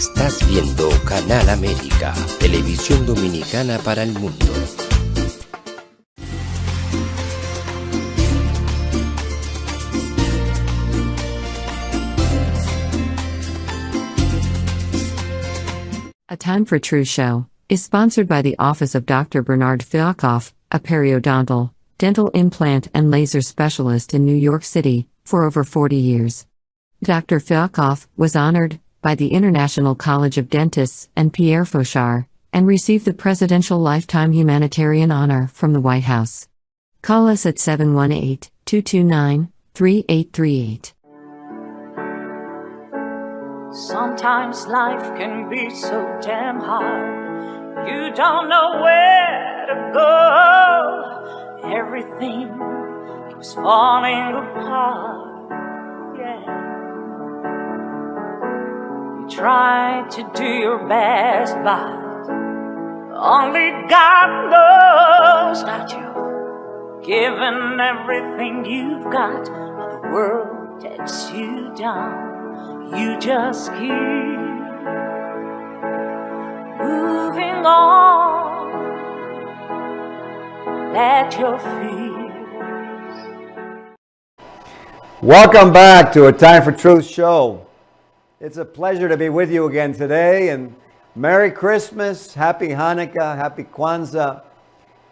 Estás viendo Canal América, televisión dominicana para el mundo. A Time for Truth show is sponsored by the Office of Dr. Bernard Fialkoff, a periodontal, dental implant and laser specialist in New York City, for over 40 years. Dr. Fialkoff was honored by the International College of Dentists and Pierre Fauchard, and received the Presidential Lifetime Humanitarian Honor from the White House. Call us at 718-229-3838. Sometimes life can be so damn hard, you don't know where to go. Everything keeps falling apart, yeah. You try to do your best, but only God knows that you've given everything you've got, but the world takes you down. You just keep moving on. Let your fears. Welcome back to A Time for Truth show. It's a pleasure to be with you again today, and Merry Christmas, Happy Hanukkah, Happy Kwanzaa,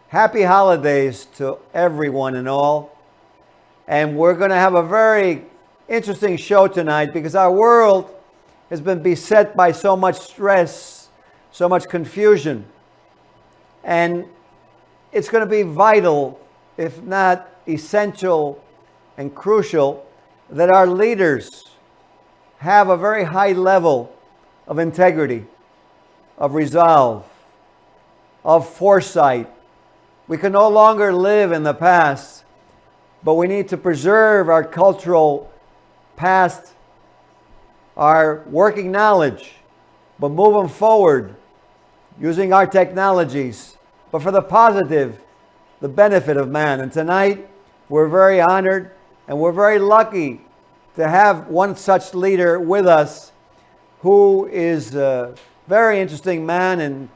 Happy Holidays to everyone and all. And we're going to have a very interesting show tonight because our world has been beset by so much stress, so much confusion. And it's going to be vital, if not essential and crucial, that our leaders have a very high level of integrity, of resolve, of foresight. We can no longer live in the past, but we need to preserve our cultural past, our working knowledge, but move them forward using our technologies, but for the positive, the benefit of man. And tonight, we're very honored and we're very lucky to have one such leader with us, who is a very interesting man, and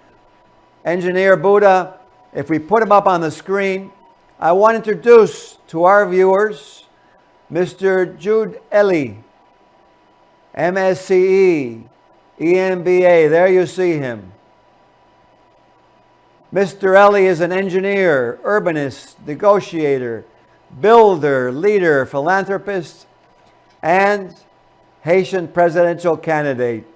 engineer Buddha. If we put him up on the screen, I want to introduce to our viewers Mr. Jude Ellie, MSCE, EMBA. There you see him. Mr. Ellie is an engineer, urbanist, negotiator, builder, leader, philanthropist, and Haitian presidential candidate.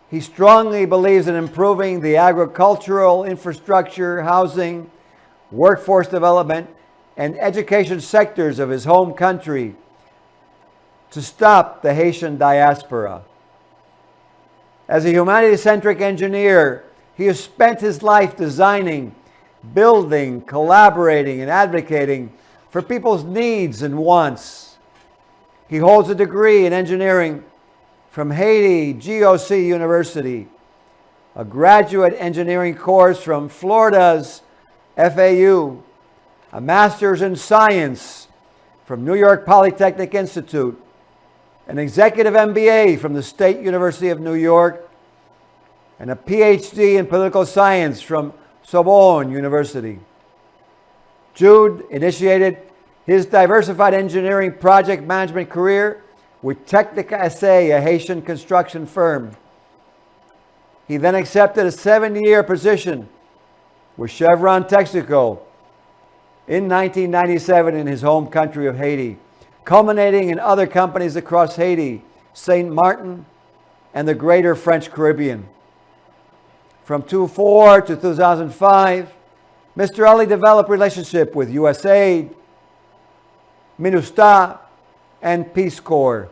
He strongly believes in improving the agricultural, infrastructure, housing, workforce development, and education sectors of his home country to stop the Haitian diaspora. As a humanity-centric engineer, he has spent his life designing, building, collaborating, and advocating for people's needs and wants. He holds a degree in engineering from Haiti GOC University, a graduate engineering course from Florida's FAU, a master's in science from New York Polytechnic Institute, an executive MBA from the State University of New York, and a PhD in political science from Sorbonne University. Jude initiated his diversified engineering project management career with Technica SA, a Haitian construction firm. He then accepted a 7-year position with Chevron Texaco in 1997 in his home country of Haiti, culminating in other companies across Haiti, St. Martin, and the greater French Caribbean. From 2004 to 2005, Mr. Ali developed relationship with USAID, MINUSTA, and Peace Corps.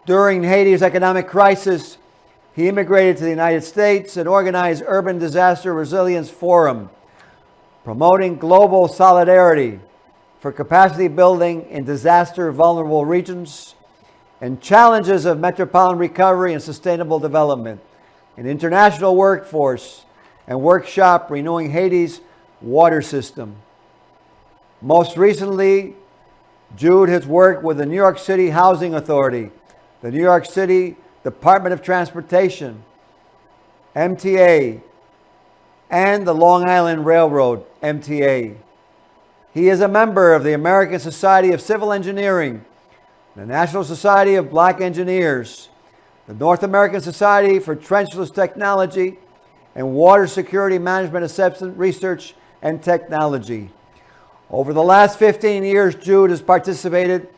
During Haiti's economic crisis, he immigrated to the United States and organized Urban Disaster Resilience Forum, promoting global solidarity for capacity building in disaster-vulnerable regions and challenges of metropolitan recovery and sustainable development, an international workforce, and workshop renewing Haiti's water system. Most recently, Jude has worked with the New York City Housing Authority, the New York City Department of Transportation, MTA, and the Long Island Railroad, MTA. He is a member of the American Society of Civil Engineering, the National Society of Black Engineers, the North American Society for Trenchless Technology, and Water Security Management Assessment Research and Technology. Over the last 15 years, Jude has participated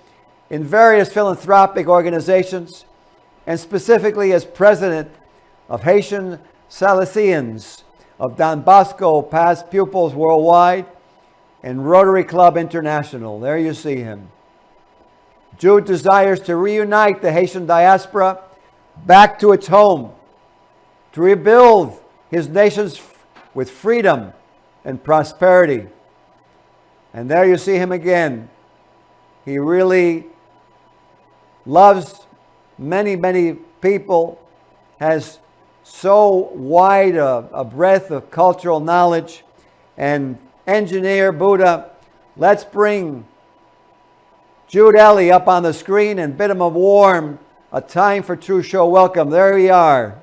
in various philanthropic organizations, and specifically as president of Haitian Salesians of Don Bosco Past Pupils Worldwide and Rotary Club International. There you see him. Jude desires to reunite the Haitian diaspora back to its home, to rebuild his nations with freedom and prosperity. And there you see him again. He really loves many, many people, has so wide a breadth of cultural knowledge. And engineer Buddha, let's bring Jude Ellie up on the screen and bid him a warm A Time for True show welcome. There we are.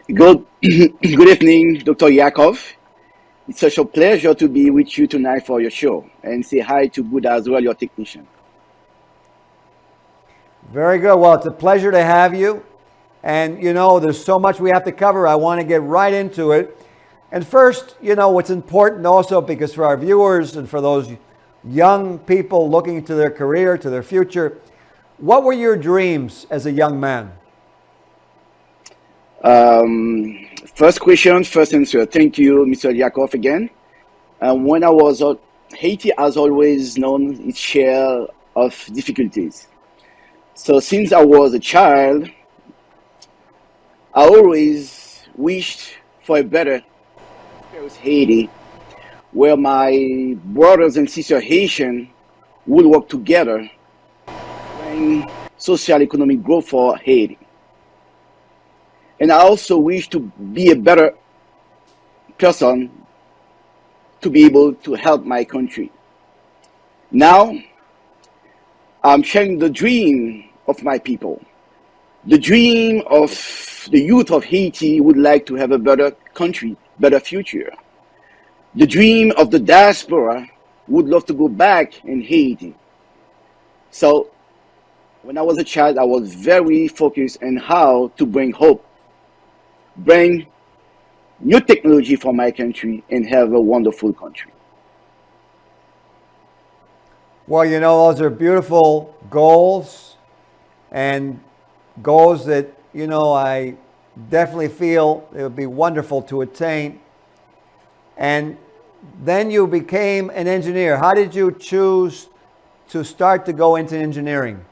Good evening, Dr. Yakov. It's such a pleasure to be with you tonight for your show, and say hi to Buddha as well, your technician. Very good. Well, it's a pleasure to have you. And, you know, there's so much we have to cover. I want to get right into it. And first, you know, what's important also, because for our viewers and for those young people looking to their career, to their future, what were your dreams as a young man? First question, first answer. Thank you, Mr. Yakov, again. When I was out, Haiti has always known its share of difficulties. So since I was a child, I always wished for a better Haiti, where my brothers and sisters Haitian would work together to bring social economic growth for Haiti. And I also wish to be a better person to be able to help my country. Now, I'm sharing the dream of my people. The dream of the youth of Haiti would like to have a better country, better future. The dream of the diaspora would love to go back in Haiti. So, when I was a child, I was very focused on how to bring hope, bring new technology for my country, and have a wonderful country. Well, you know, those are beautiful goals, and goals that, you know, I definitely feel it would be wonderful to attain. And then you became an engineer. How did you choose to start to go into engineering?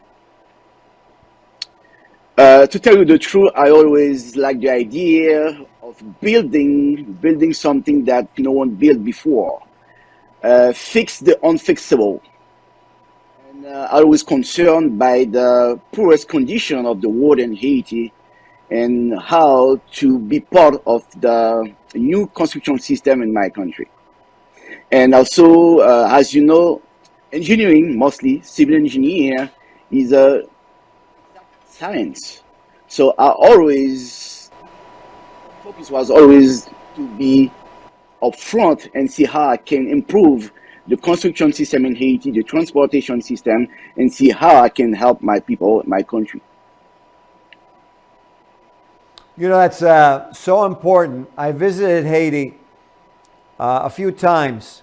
To tell you the truth, I always liked the idea of building something that no one built before. Fix the unfixable. And I was concerned by the poorest condition of the world in Haiti and how to be part of the new construction system in my country. And also, as you know, engineering, mostly civil engineer, is a science. So I always, focus was always to be upfront and see how I can improve the construction system in Haiti, the transportation system, and see how I can help my people, my country. You know, that's so important. I visited Haiti a few times,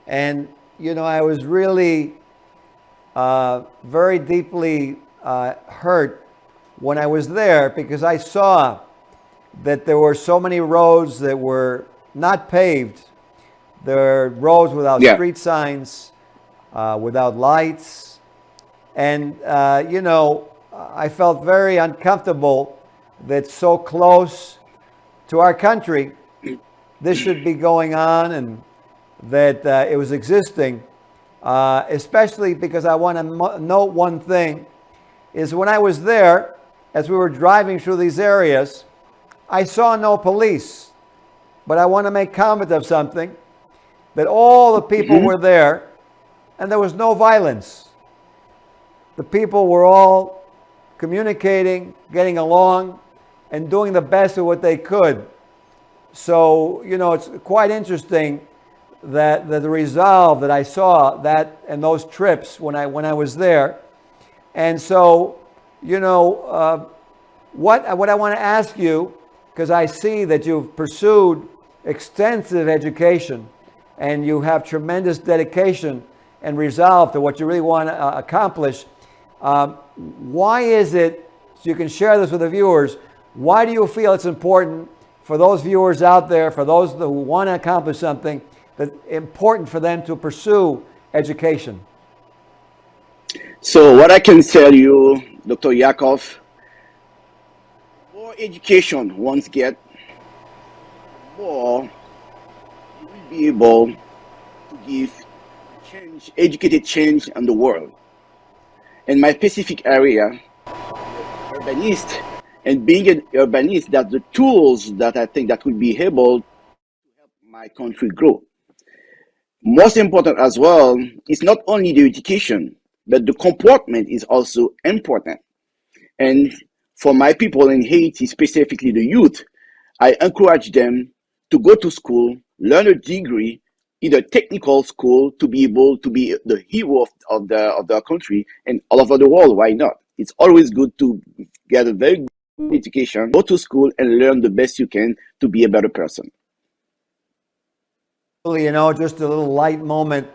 and, you know, I was really very deeply hurt when I was there, because I saw that there were so many roads that were not paved. There were roads without street signs, without lights. And, you know, I felt very uncomfortable that so close to our country, this should be going on, and that it was existing, especially because I want to note one thing, is when I was there, as we were driving through these areas, I saw no police. But I want to make comment of something, that all the people were there, and there was no violence. The people were all communicating, getting along, and doing the best of what they could. So, you know, it's quite interesting that the resolve that I saw that and those trips when I was there. And so, you know, what I want to ask you, because I see that you've pursued extensive education and you have tremendous dedication and resolve to what you really want to accomplish. Why is it, so you can share this with the viewers, why do you feel it's important for those viewers out there, for those who want to accomplish something, that's important for them to pursue education? So what I can tell you, Dr. Yakov, more education one gets, more you will be able to give change, educated change in the world. In my specific area, urbanist, and being an urbanist, that's the tools that I think that will be able to help my country grow. Most important as well, it's not only the education, but the comportment is also important. And for my people in Haiti, specifically the youth, I encourage them to go to school, learn a degree, either technical school, to be able to be the hero of their country and all over the world. Why not? It's always good to get a very good education, go to school and learn the best you can to be a better person. You know, just a little light moment.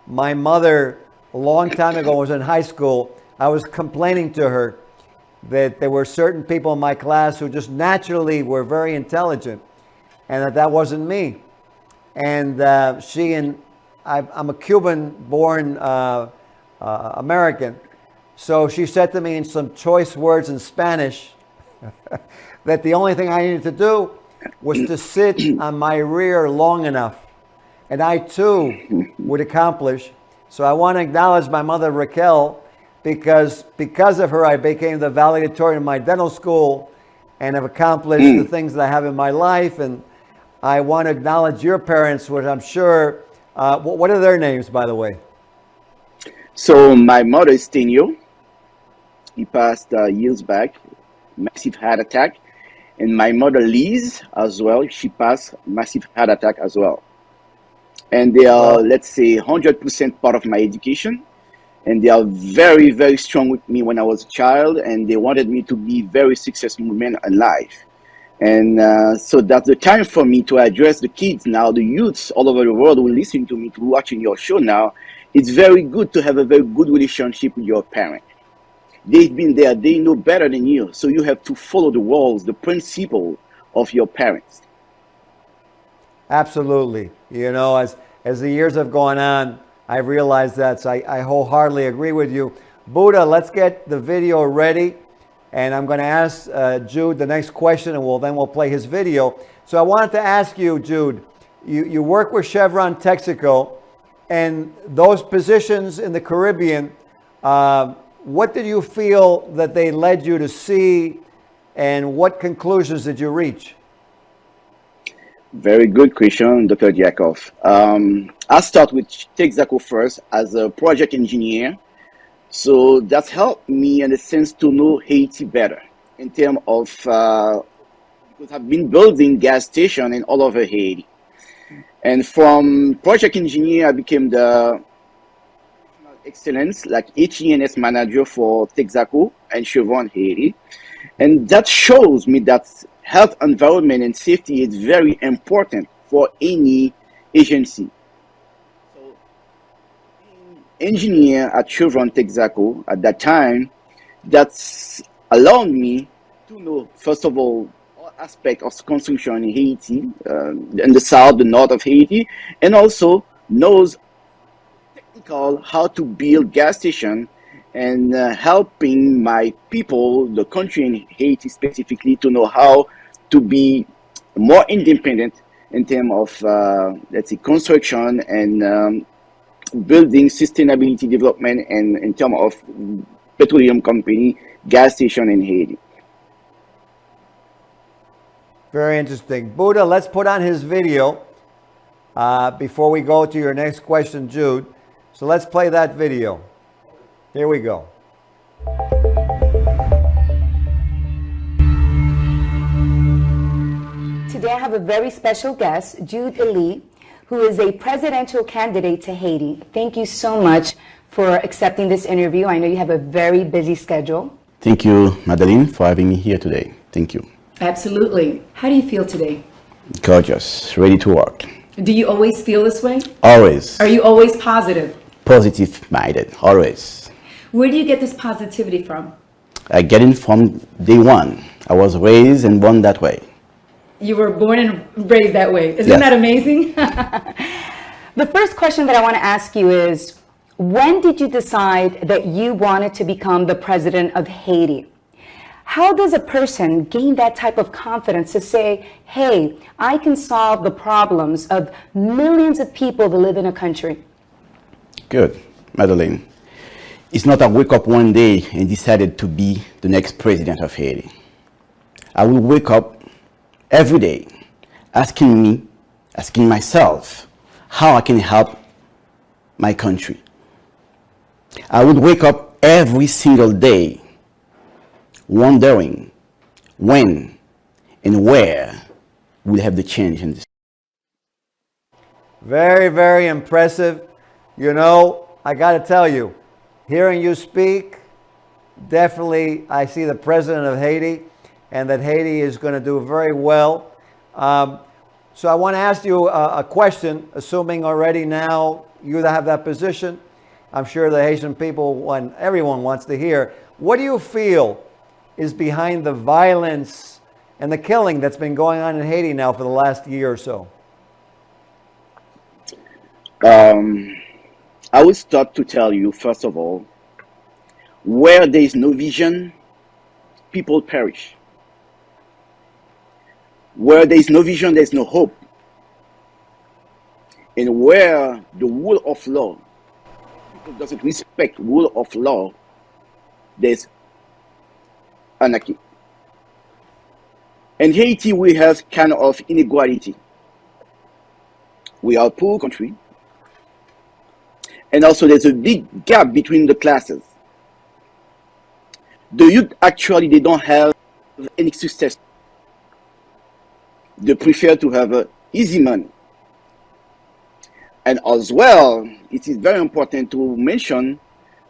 My mother, a long time ago, was in high school. I was complaining to her that there were certain people in my class who just naturally were very intelligent, and that wasn't me. And I'm a Cuban-born American, so she said to me in some choice words in Spanish that the only thing I needed to do was to sit on my rear long enough, and I too would accomplish. So I want to acknowledge my mother Raquel, because of her I became the valedictorian of my dental school and have accomplished the things that I have in my life. And I want to acknowledge your parents, which I'm sure, what are their names, by the way? So my mother is Tenio. He passed years back, massive heart attack. And my mother Liz as well, she passed massive heart attack as well. And they are, let's say, 100% part of my education. And they are very, very strong with me when I was a child. And they wanted me to be very successful man in life. And so that's the time for me to address the kids now, the youths all over the world who listen to me, to watching your show now. It's very good to have a very good relationship with your parent. They've been there, they know better than you. So you have to follow the rules, the principle of your parents. Absolutely. You know, as the years have gone on, I've realized that. So I wholeheartedly agree with you. Buddha, let's get the video ready. And I'm going to ask Jude the next question, and we'll play his video. So I wanted to ask you, Jude, you work with Chevron Texaco, and those positions in the Caribbean, what did you feel that they led you to see, and what conclusions did you reach? Very good question, Dr. Yakov. I'll start with Texaco first as a project engineer. So that's helped me in a sense to know Haiti better in terms of, because I've been building gas stations in all over Haiti. And from project engineer, I became the excellence, like HENS manager for Texaco and Chevron Haiti. And that shows me that health, environment, and safety is very important for any agency. Engineer at Chevron Texaco at that time, that's allowed me to know, first of all aspects of construction in Haiti, in the south, the north of Haiti, and also knows technical how to build gas station and helping my people, the country in Haiti specifically, to know how to be more independent in terms of, let's say, construction and building sustainability development and in terms of petroleum company, gas station in Haiti. Very interesting. Buddha, let's put on his video before we go to your next question, Jude. So let's play that video. Here we go. today I have a very special guest, Jude Elite, who is a presidential candidate to Haiti. Thank you so much for accepting this interview. I know you have a very busy schedule. Thank you, Madeline, for having me here today. Thank you. Absolutely. How do you feel today? Gorgeous, ready to work. Do you always feel this way? Always. Are you always positive? Positive-minded, always. Where do you get this positivity from? I get it from day one. I was raised and born that way. You were born and raised that way. Isn't Yes. that amazing? The first question that I want to ask you is, when did you decide that you wanted to become the president of Haiti? How does a person gain that type of confidence to say, hey, I can solve the problems of millions of people that live in a country? Good, Madeline. It's not I wake up one day and decided to be the next president of Haiti. I will wake up every day asking myself how I can help my country. I would wake up every single day wondering when and where we'll have the change in this. Very, very impressive. You know, I got to tell you, hearing you speak, definitely I see the president of Haiti and that Haiti is going to do very well. So I want to ask you a question, assuming already now you have that position. I'm sure the Haitian people, everyone wants to hear. What do you feel is behind the violence and the killing that's been going on in Haiti now for the last year or so? I will start to tell you, first of all, where there is no vision, people perish. Where there is no vision, there is no hope. And where the rule of law, people doesn't respect rule of law, there's anarchy. In Haiti, we have kind of inequality. We are a poor country. And also there's a big gap between the classes. The youth actually, they don't have any success. They prefer to have easy money. And as well, it is very important to mention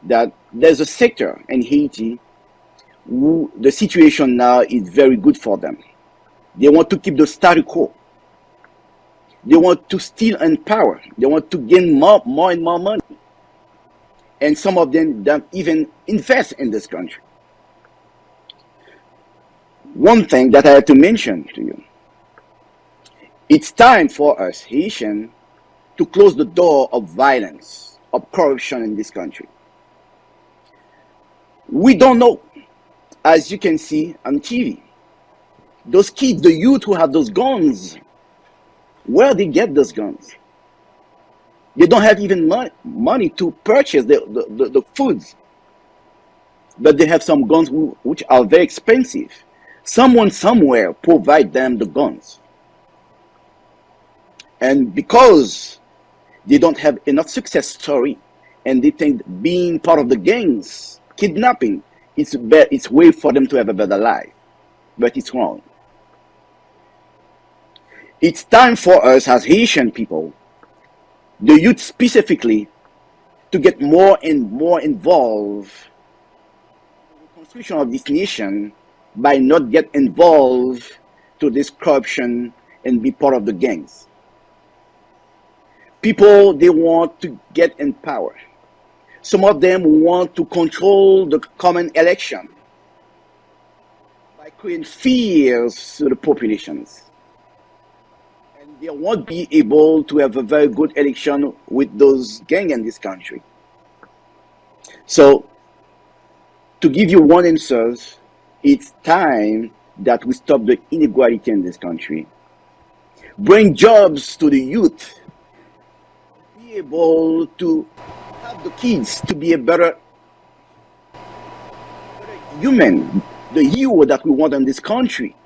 that there's a sector in Haiti who the situation now is very good for them. They want to keep the status quo. They want to steal and power. They want to gain more and more money. And some of them don't even invest in this country. One thing that I have to mention to you, it's time for us Haitians to close the door of violence, of corruption in this country. We don't know, as you can see on TV, those kids, the youth who have those guns, where they get those guns. They don't have even money to purchase the foods. But they have some guns which are very expensive. Someone somewhere provide them the guns. And because they don't have enough success story and they think being part of the gangs, kidnapping, it's way for them to have a better life. But it's wrong. It's time for us as Haitian people, the youth specifically, to get more and more involved in the construction of this nation by not get involved to this corruption and be part of the gangs. People, they want to get in power. Some of them want to control the common election by creating fears to the populations. They won't be able to have a very good election with those gangs in this country. So, to give you one answer, it's time that we stop the inequality in this country. Bring jobs to the youth. Be able to help the kids to be a better human, the hero that we want in this country.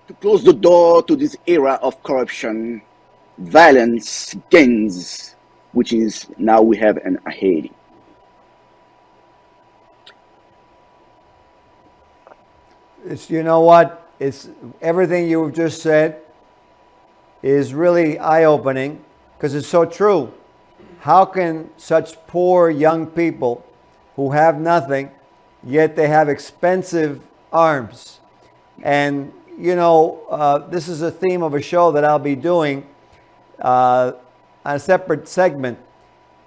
To close the door to this era of corruption, violence, gangs, which is now we have in Haiti. You know what? it's everything you've just said is really eye-opening because it's so true. How can such poor young people who have nothing, yet they have expensive arms? And you know, this is a theme of a show that I'll be doing on a separate segment,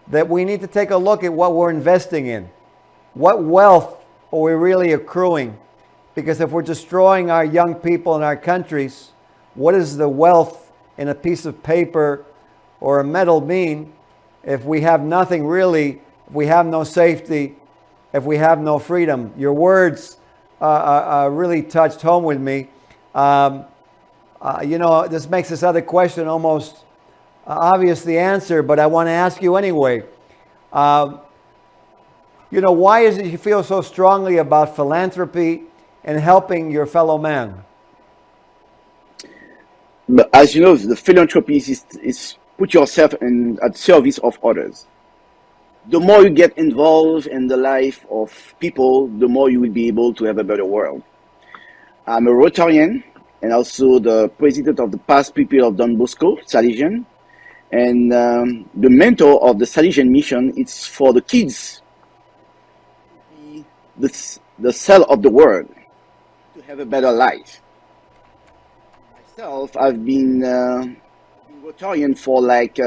that we need to take a look at what we're investing in. What wealth are we really accruing? Because if we're destroying our young people in our countries, what is the wealth in a piece of paper or a metal mean if we have nothing really, if we have no safety, if we have no freedom? Your words really touched home with me. You know, this makes this other question almost obvious the answer, but I want to ask you anyway. You know, why is it you feel so strongly about philanthropy and helping your fellow man? But as you know, the philanthropist is put yourself in at service of others. The more you get involved in the life of people, the more you will be able to have a better world. I'm a Rotarian and also the president of the past pupil of Don Bosco, Salesian. And the mentor of the Salesian mission is for the kids, the cell of the world, to have a better life. Myself, I've been Rotarian for like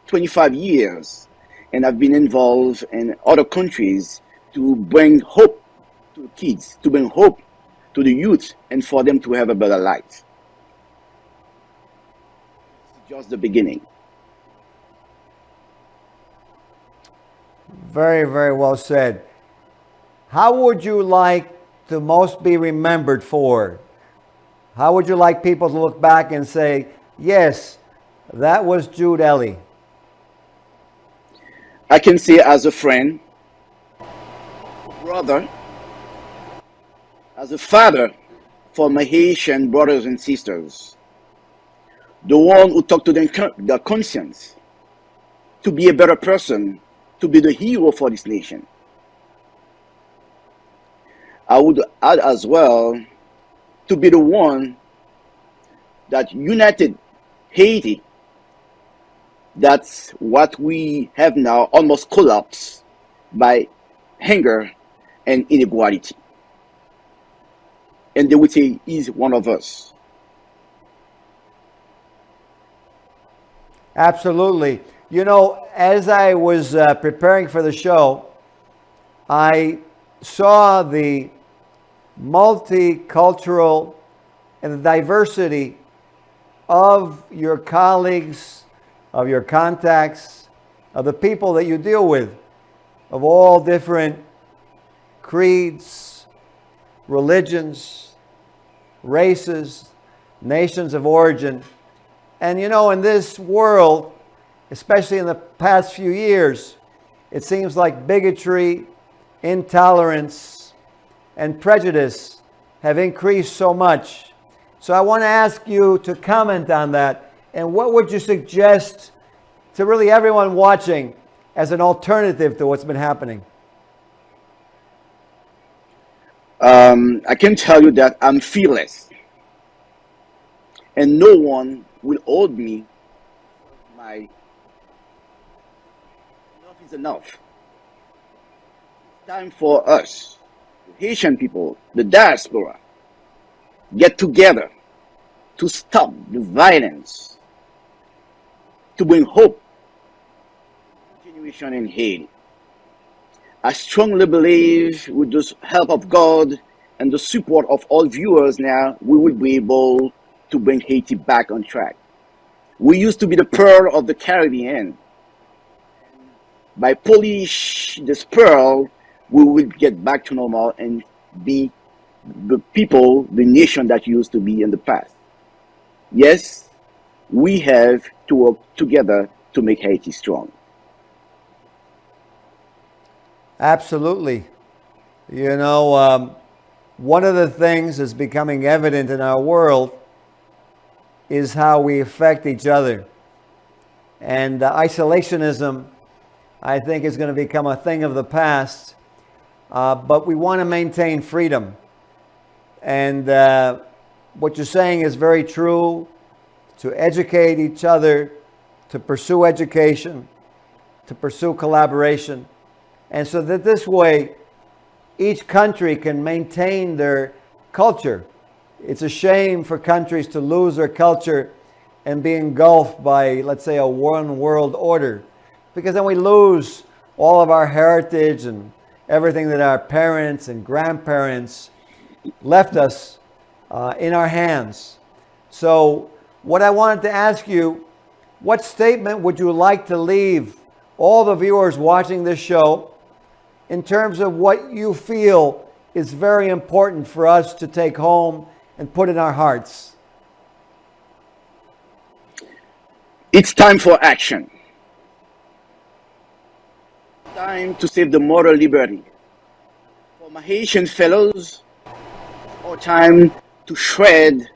25 years, and I've been involved in other countries to bring hope to the kids, to bring hope to the youth, and for them to have a better life. It's just the beginning. Very, very well said. How would you like to most be remembered for? How would you like people to look back and say, yes, that was Jude Ellie? I can say as a friend, brother, as a father for my Haitian brothers and sisters, the one who talked to their conscience, to be a better person, to be the hero for this nation. I would add as well to be the one that united Haiti. That's what we have now almost collapsed by hunger and inequality. And they would say he's one of us. Absolutely. You know, as I was preparing for the show, I saw the multicultural and the diversity of your colleagues, of your contacts, of the people that you deal with, of all different creeds, religions, races, nations of origin. And you know, in this world, especially in the past few years, it seems like bigotry, intolerance, and prejudice have increased so much. So I want to ask you to comment on that. And what would you suggest to really everyone watching as an alternative to what's been happening? I can tell you that I'm fearless. And no one will hold me. Enough is enough. It's time for us, the Haitian people, the diaspora, get together to stop the violence, to bring hope, continuation in Haiti. I strongly believe with the help of God and the support of all viewers now, we will be able to bring Haiti back on track. We used to be the pearl of the Caribbean. By polish this pearl, we will get back to normal and be the people, the nation that used to be in the past. Yes, we have to work together to make Haiti strong. Absolutely. You know, one of the things that's becoming evident in our world is how we affect each other. And isolationism, I think, is going to become a thing of the past. But we want to maintain freedom. And what you're saying is very true, to educate each other, to pursue education, to pursue collaboration. And so that this way, each country can maintain their culture. It's a shame for countries to lose their culture and be engulfed by, let's say, a one world order, because then we lose all of our heritage and everything that our parents and grandparents left us in our hands. So what I wanted to ask you, what statement would you like to leave all the viewers watching this show in terms of what you feel is very important for us to take home and put in our hearts? It's time for action. Time to save the moral liberty. For my Haitian fellows, it's our time to shred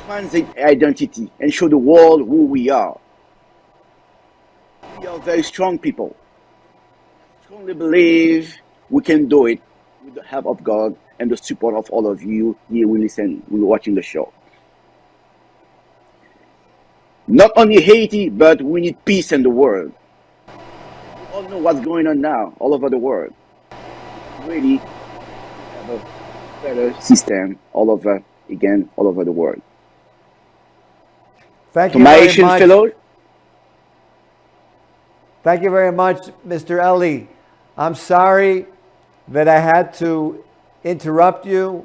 transit identity and show the world who we are. We are very strong people. I strongly believe we can do it with the help of God and the support of all of you here who listen, who are watching the show. Not only Haiti, but we need peace in the world. We all know what's going on now all over the world. Really have a better system all over the world. Thank To you my very Asian much. fellows, Thank you very much, Mr. Eli. I'm sorry that I had to interrupt you.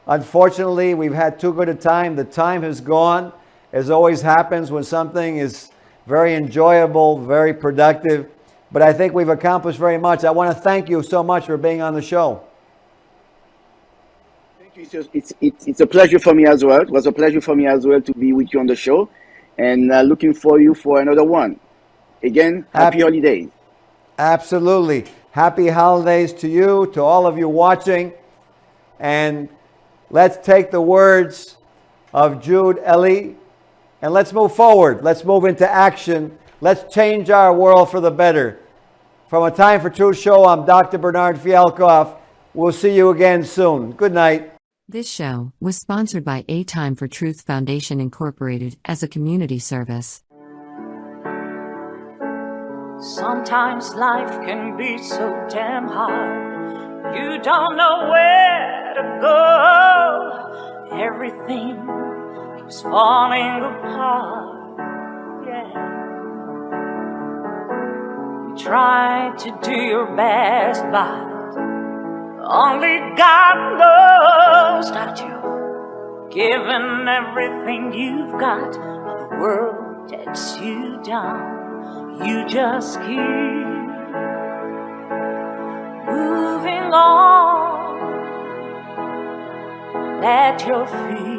Unfortunately, we've had too good a time. The time has gone, as always happens when something is very enjoyable, very productive. But I think we've accomplished very much. I want to thank you so much for being on the show. thank you. It's a pleasure for me as well. It was a pleasure for me as well to be with you on the show, and looking for you for another one. Again, happy holidays. Absolutely. Happy holidays to you, to all of you watching. And let's take the words of Jude Eli and let's move forward. Let's move into action. Let's change our world for the better. From A Time for Truth show, I'm Dr. Bernard Fialkoff. We'll see you again soon. Good night. This show was sponsored by A Time for Truth Foundation Incorporated as a community service. Sometimes life can be so damn hard. You don't know where to go. Everything keeps falling apart. Yeah. You try to do your best, but only God knows that you've given everything you've got. But the world takes you down. You just keep moving on. Let your feet